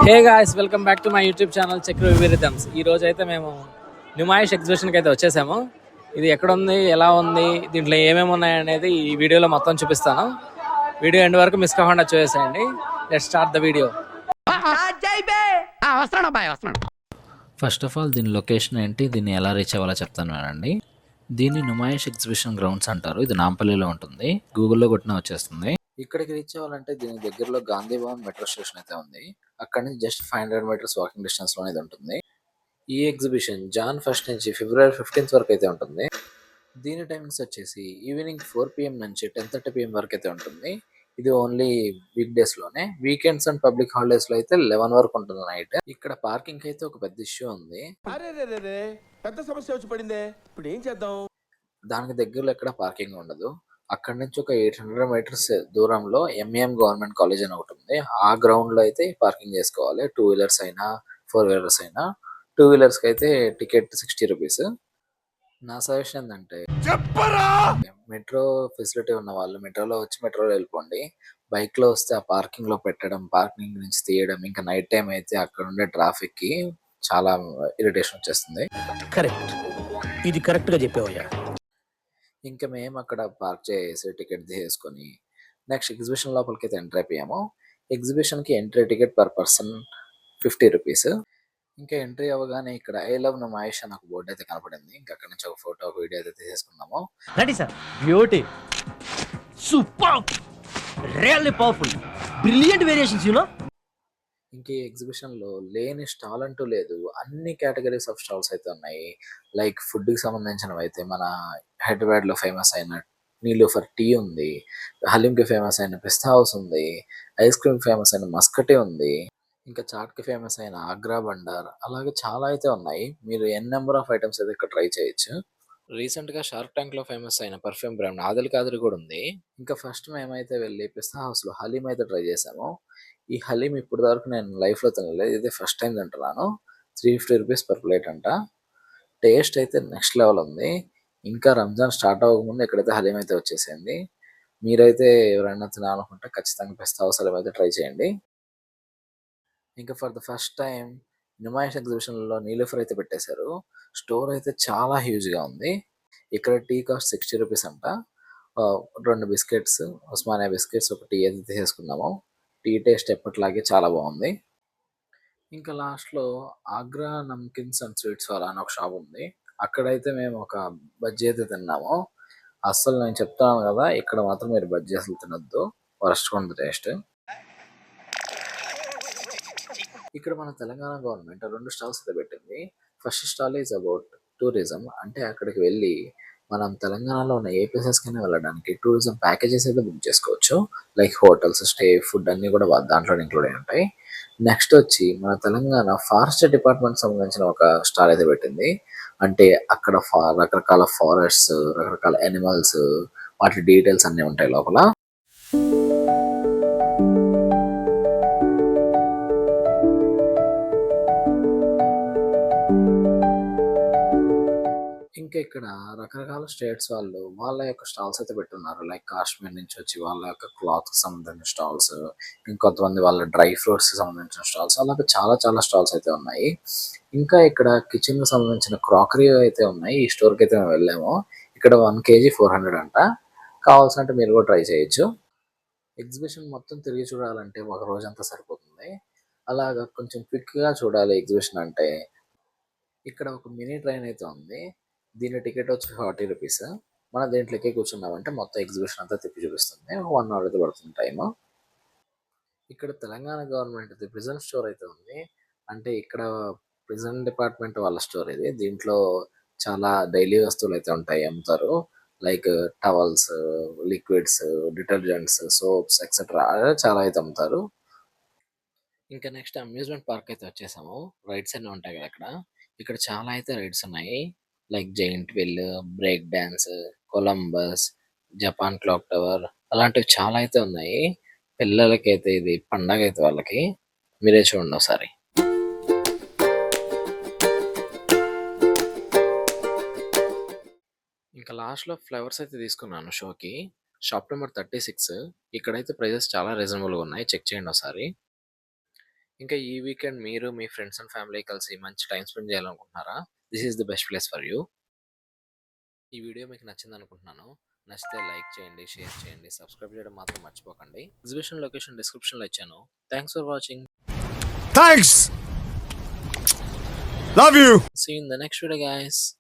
Hey guys, welcome back to my YouTube channel చక్ర వివిరిథమ్స్. ఈ రోజు అయితే మేము నుమాయిష్ ఎగ్జిబిషన్కి అయితే వచ్చేసాము. ఇది ఎక్కడ ఉంది, ఎలా ఉంది, దీంట్లో ఏమేమి ఉన్నాయి అనేది ఈ వీడియోలో మొత్తం చూపిస్తాను. వీడియో ఎండ్ వరకు మిస్ కాకుండా చూసేయండి. Let's start the video. First of all దీని లొకేషన్ ఏంటి, దీన్ని ఎలా రీచ్ అవ్వాలో చెప్తాను వినండి. దీన్ని నుమాయిష్ ఎగ్జిబిషన్ గ్రౌండ్స్ అంటారు. ఇది నాంపల్లిలో ఉంటుంది. గూగుల్లో కొట్టినా వచ్చేస్తుంది. ఇక్కడికి రీచ్ అవ్వాలంటే దీని దగ్గరలో గాంధీ భవన్ మెట్రో స్టేషన్ అయితే ఉంది. అక్కడ నుంచి జస్ట్ 500 మీటర్స్ వాకింగ్ డిస్టెన్స్ లో అనేది ఉంటుంది. ఈ ఎగ్జిబిషన్ జాన్ 1 నుంచి ఫిబ్రవరి 15 వరకు అయితే ఉంటుంది. దీని టైమింగ్స్ వచ్చేసి ఈవినింగ్ 4 PM నుంచి 10:30 PM వరకు అయితే ఉంటుంది. ఇది ఓన్లీ వీక్ డేస్ లోనే. వీకెండ్స్ అండ్ పబ్లిక్ హాలిడేస్ లో అయితే 11 వరకు ఉంటుంది నైట్. ఇక్కడ పార్కింగ్ అయితే ఒక పెద్ద ఇష్యూ ఉంది. పెద్ద సమస్య వచ్చి పడిందే, ఇప్పుడు ఏం చేద్దాం? దానికి దగ్గరలో ఎక్కడ పార్కింగ్ ఉండదు. అక్కడ నుంచి ఒక 800 మీటర్స్ దూరంలో ఎంఏఎం గవర్నమెంట్ కాలేజ్ అని ఒకటి ఉంది. ఆ గ్రౌండ్ లో అయితే పార్కింగ్ చేసుకోవాలి. 2 వీలర్స్ అయినా 4 వీలర్స్ అయినా. 2 వీలర్స్ కి అయితే టికెట్ 60 రూపీస్. నా సజెషన్ ఏంటంటే మెట్రో ఫెసిలిటీ ఉన్న వాళ్ళు మెట్రోలో వచ్చి మెట్రోలో వెళ్ళిపోండి. బైక్ లో వస్తే ఆ పార్కింగ్ లో పెట్టడం, పార్కింగ్ నుంచి తీయడం, ఇంకా నైట్ టైం అయితే అక్కడ ఉండే ట్రాఫిక్ కి చాలా ఇరిటేషన్ వచ్చేస్తుంది. కరెక్ట్, ఇది కరెక్ట్ గా చెప్పావయ్యా. ఇంకా మేము అక్కడ పార్క్ చేసి టికెట్ తీసుకొని నెక్స్ట్ ఎగ్జిబిషన్ లోపలికి అయితే ఎంటర్ అయిపోయాము. ఎగ్జిబిషన్కి entry ticket per person 50 rupees. ఇంకా ఎంట్రీ అవ్వగానే ఇక్కడ ఐ లవ్ నుమాయిష్ అని ఒక బోర్డు అయితే కనపడింది. ఇంకా అక్కడ నుంచి ఒక ఫోటో, ఒక వీడియో అయితే తీసేసుకున్నాము. Ready sir, beauty, super, really powerful, brilliant variations you know. ఇంక ఈ ఎగ్జిబిషన్ లో లేని స్టాల్ అంటూ లేదు. అన్ని కేటగిరీస్ ఆఫ్ స్టాల్స్ అయితే ఉన్నాయి. లైక్ ఫుడ్ కి సంబంధించినవి అయితే మన హైదరాబాద్ లో ఫేమస్ అయిన నీలూఫర్ టీ ఉంది. హలీం కి ఫేమస్ అయిన పిస్తా హౌస్ ఉంది. ఐస్ క్రీమ్ ఫేమస్ అయిన మస్కటీ ఉంది. ఇంకా చాట్ కి ఫేమస్ అయిన ఆగ్రా బండార్, అలాగే చాలా అయితే ఉన్నాయి. మీరు ఎన్ నెంబర్ ఆఫ్ ఐటమ్స్ అయితే ఇక్కడ ట్రై చేయొచ్చు. రీసెంట్ గా షార్క్ ట్యాంక్ లో ఫేమస్ అయిన పర్ఫ్యూమ్ బ్రాండ్ ఆదిల్ కాదరి కూడా ఉంది. ఇంకా ఫస్ట్ మేమైతే వెళ్ళి పిస్తా హౌస్ లో హలీం అయితే ట్రై చేసాము. ఈ హలీం ఇప్పుడు వరకు నేను లైఫ్ లో తినలేదు. ఇది ఫస్ట్ టైం తింటున్నాను. 350 రూపీస్ పర్ ప్లేట్ అంట. టేస్ట్ అయితే నెక్స్ట్ లెవెల్ ఉంది. ఇంకా రంజాన్ స్టార్ట్ అవ్వకముందు ఎక్కడైతే హలీం అయితే వచ్చేసింది. మీరైతే ఎవరైనా తినాలనుకుంటే ఖచ్చితంగా పిస్తా హౌస్ హలీం అయితే ట్రై చేయండి. ఇంకా for the first time Numaish ఎగ్జిబిషన్లో నీలూఫర్ అయితే పెట్టేశారు. స్టోర్ అయితే చాలా హ్యూజ్గా ఉంది. ఇక్కడ టీ కాస్ట్ 60 రూపీస్ అంట. 2 బిస్కెట్స్, ఉస్మానియా బిస్కెట్స్, ఒక టీ అయితే తీసేసుకున్నాము. టీ టేస్ట్ ఎప్పటిలాగే చాలా బాగుంది. ఇంకా లాస్ట్లో ఆగ్రా నమ్కిన్స్ అండ్ స్వీట్స్ వాలా అని ఒక షాప్ ఉంది. అక్కడైతే మేము ఒక బజ్జీ అయితే తిన్నాము. అస్సలు నేను చెప్తాను కదా, ఇక్కడ మాత్రం మీరు బజ్జీ అసలు తినొద్దు, వరస్ట్ ఉంది టేస్ట్. ఇక్కడ మన తెలంగాణ గవర్నమెంట్ 2 స్టాల్స్ అయితే పెట్టింది. First stall is about tourism. అంటే అక్కడికి వెళ్ళి మనం తెలంగాణలో ఉన్న ఏ ప్లేసెస్ కైనా వెళ్ళడానికి టూరిజం ప్యాకేజెస్ అయితే బుక్ చేసుకోవచ్చు. లైక్ హోటల్స్, స్టే, ఫుడ్ అన్ని కూడా దాంట్లో ఇంక్లూడ్ అయి ఉంటాయి. నెక్స్ట్ వచ్చి మన తెలంగాణ ఫారెస్ట్ డిపార్ట్మెంట్ సంబంధించిన ఒక స్టాల్ అయితే పెట్టింది. అంటే అక్కడ రకరకాల ఫారెస్ట్స్, రకరకాల ఎనిమల్స్, వాటి డీటెయిల్స్ అన్నీ ఉంటాయి లోపల. ఇంకా ఇక్కడ రకరకాల స్టేట్స్ వాళ్ళు వాళ్ళ యొక్క స్టాల్స్ అయితే పెట్టున్నారు. లైక్ కాశ్మీర్ నుంచి వచ్చి వాళ్ళ యొక్క క్లాత్ కి సంబంధించిన స్టాల్స్, ఇంకొంతమంది వాళ్ళ డ్రై ఫ్రూట్స్ కి సంబంధించిన స్టాల్స్, అలాగే చాలా చాలా స్టాల్స్ అయితే ఉన్నాయి. ఇంకా ఇక్కడ కిచెన్ కి సంబంధించిన క్రాకరీ అయితే ఉన్నాయి. ఈ స్టోర్ కి అయితే మేము వెళ్ళాము. ఇక్కడ 1 kg 400 అంట. కావాల్సినట్టు మీరు కూడా ట్రై చేయొచ్చు. ఎగ్జిబిషన్ మొత్తం తిరిగి చూడాలంటే ఒక రోజంతా సరిపోతుంది. అలాగా కొంచెం క్విక్ గా చూడాలి ఎగ్జిబిషన్ అంటే ఇక్కడ ఒక మినీ ట్రైన్ అయితే ఉంది. దీని టికెట్ వచ్చి 40 రూపీస్. మనం దేంట్లో ఎక్కి కూర్చున్నామంటే మొత్తం ఎగ్జిబిషన్ అంతా తిప్పి చూపిస్తుంది. 1 అవర్ అయితే పడుతుంది టైమ్. ఇక్కడ తెలంగాణ గవర్నమెంట్ ప్రిజన్ స్టోర్ అయితే ఉంది. అంటే ఇక్కడ ప్రిజన్ డిపార్ట్మెంట్ వాళ్ళ స్టోర్ ఇది. దీంట్లో చాలా డైలీ వస్తువులు అయితే ఉంటాయి, అమ్ముతారు. Like towels, liquids, detergents, soaps etcetera చాలా అయితే అమ్ముతారు. ఇంకా నెక్స్ట్ అమ్యూజ్మెంట్ పార్క్ అయితే వచ్చేసాము. రైడ్స్ అన్నీ ఉంటాయి కదా అక్కడ. ఇక్కడ చాలా అయితే రైడ్స్ ఉన్నాయి. Like giant will, break dance, Columbus, Japan clock tower, అలాంటివి చాలా అయితే ఉన్నాయి. పిల్లలకైతే ఇది పండగ అయితే వాళ్ళకి. మీరే చూడండి ఒకసారి. ఇంకా లాస్ట్లో ఫ్లవర్స్ అయితే తీసుకున్నాను షోకి. Shop number 36. ఇక్కడైతే ప్రైజెస్ చాలా రీజనబుల్గా ఉన్నాయి, చెక్ చేయండి ఒకసారి. ఇంకా ఈ వీకెండ్ మీరు మీ ఫ్రెండ్స్ అండ్ ఫ్యామిలీ కలిసి మంచి టైం స్పెండ్ చేయాలనుకుంటున్నారా? This is the best place for you. ఈ వీడియో మీకు నచ్చింది అనుకుంటున్నాను. నచ్చితే లైక్ చేయండి, షేర్ చేయండి, సబ్స్క్రైబ్ చేయడం మాత్రం మర్చిపోకండి. ఎగ్జిబిషన్ లొకేషన్ డిస్క్రిప్షన్లో ఇచ్చాను. Thanks for watching. Thanks. Love you. See you in the next video, guys.